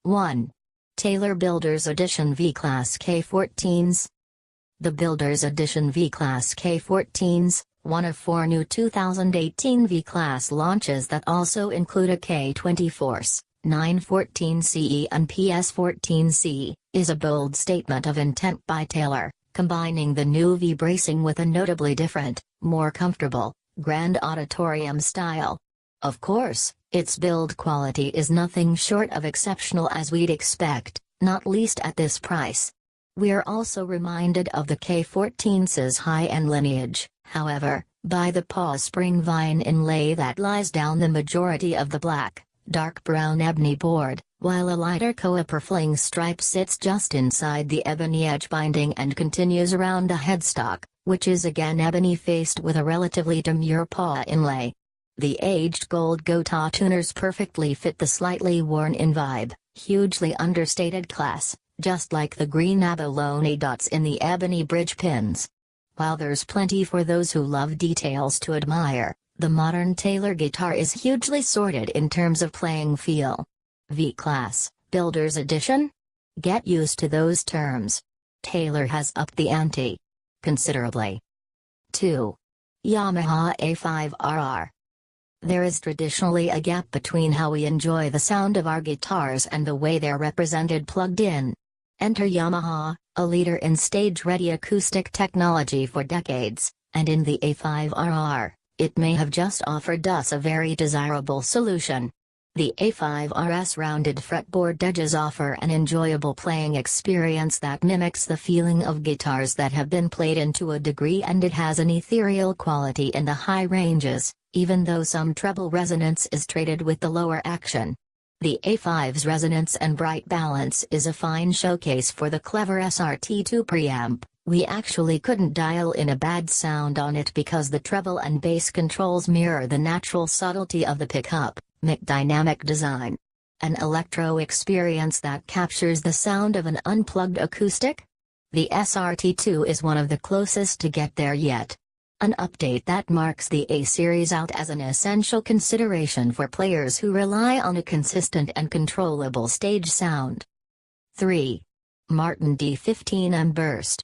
1. Taylor Builders Edition V-Class K14s. The Builders Edition V-Class K14s, one of 4 new 2018 V-Class launches that also include a K24s, 914CE and PS14C, is a bold statement of intent by Taylor, combining the new V bracing with a notably different, more comfortable, grand auditorium style. Of course, its build quality is nothing short of exceptional, as we'd expect, not least at this price. We're also reminded of the K14's high-end lineage, however, by the paw spring vine inlay that lies down the majority of the black, dark brown ebony board, while a lighter koa purfling stripe sits just inside the ebony edge binding and continues around the headstock, which is again ebony faced with a relatively demure paw inlay. The aged gold Gotha tuners perfectly fit the slightly worn-in vibe, hugely understated class, just like the green abalone dots in the ebony bridge pins. While there's plenty for those who love details to admire, the modern Taylor guitar is hugely sorted in terms of playing feel. V-Class, Builders Edition? Get used to those terms. Taylor has upped the ante considerably. 2. Yamaha A5R ARE. There is traditionally a gap between how we enjoy the sound of our guitars and the way they're represented plugged in. Enter Yamaha, a leader in stage-ready acoustic technology for decades, and in the A5R ARE, it may have just offered us a very desirable solution. The A5R's rounded fretboard edges offer an enjoyable playing experience that mimics the feeling of guitars that have been played in to a degree, and it has an ethereal quality in the high ranges, even though some treble resonance is traded with the lower action. The A5's resonance and bright balance is a fine showcase for the clever SRT2 preamp. We actually couldn't dial in a bad sound on it because the treble and bass controls mirror the natural subtlety of the pickup, dynamic design. An electro experience that captures the sound of an unplugged acoustic? The SRT2 is one of the closest to get there yet. An update that marks the A series out as an essential consideration for players who rely on a consistent and controllable stage sound. 3. Martin D15M Burst.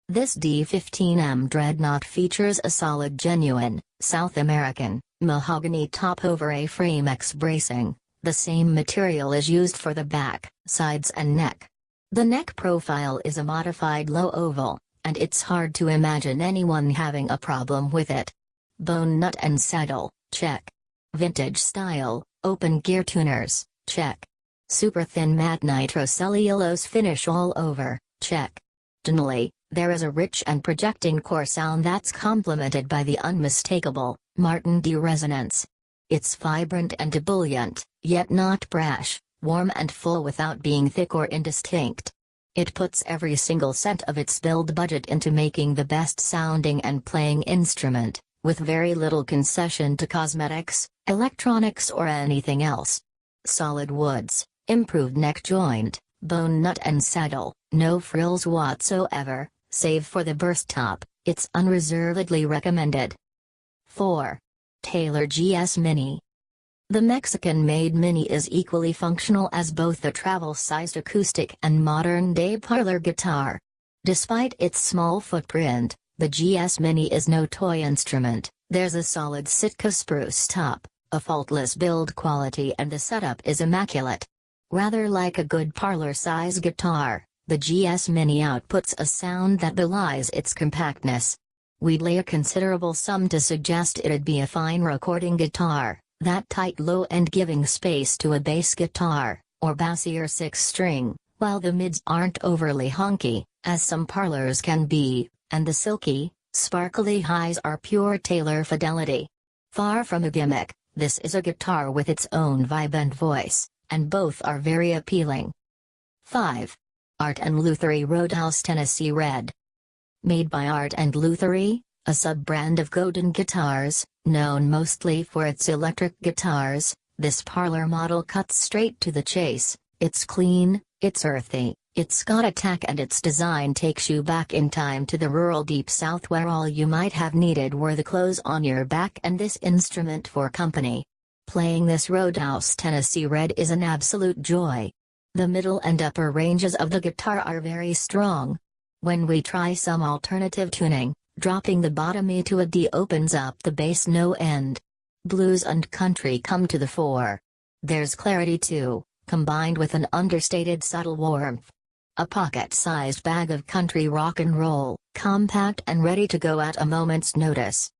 This D15M Dreadnought features a solid genuine, South American, mahogany top over A-frame X bracing. The same material is used for the back, sides and neck. The neck profile is a modified low oval, and it's hard to imagine anyone having a problem with it. Bone nut and saddle, check. Vintage style, open gear tuners, check. Super thin matte nitrocellulose finish all over, check. Tonally, there is a rich and projecting core sound that's complemented by the unmistakable Martin D resonance. It's vibrant and ebullient, yet not brash, warm and full without being thick or indistinct. It puts every single cent of its build budget into making the best sounding and playing instrument, with very little concession to cosmetics, electronics or anything else. Solid woods, improved neck joint, bone nut and saddle, no frills whatsoever, save for the burst top. It's unreservedly recommended. 4. Taylor GS Mini. The Mexican-made Mini is equally functional as both the travel-sized acoustic and modern-day parlor guitar. Despite its small footprint, the GS Mini is no toy instrument. There's a solid Sitka spruce top, a faultless build quality, and the setup is immaculate. Rather like a good parlor-size guitar, the GS Mini outputs a sound that belies its compactness. We'd lay a considerable sum to suggest it'd be a fine recording guitar, that tight low end giving space to a bass guitar, or bassier 6-string, while the mids aren't overly honky, as some parlors can be, and the silky, sparkly highs are pure Taylor fidelity. Far from a gimmick, this is a guitar with its own vibe and voice, and both are very appealing. 5. Art and Lutherie Roadhouse Tennessee Red. Made by Art and Lutherie, a sub-brand of Godin guitars, known mostly for its electric guitars, this parlor model cuts straight to the chase. It's clean, it's earthy, it's got attack, and its design takes you back in time to the rural Deep South where all you might have needed were the clothes on your back and this instrument for company. Playing this Roadhouse Tennessee Red is an absolute joy. The middle and upper ranges of the guitar are very strong. When we try some alternative tuning, dropping the bottom E to a D opens up the bass no end. Blues and country come to the fore. There's clarity too, combined with an understated subtle warmth. A pocket-sized bag of country rock and roll, compact and ready to go at a moment's notice.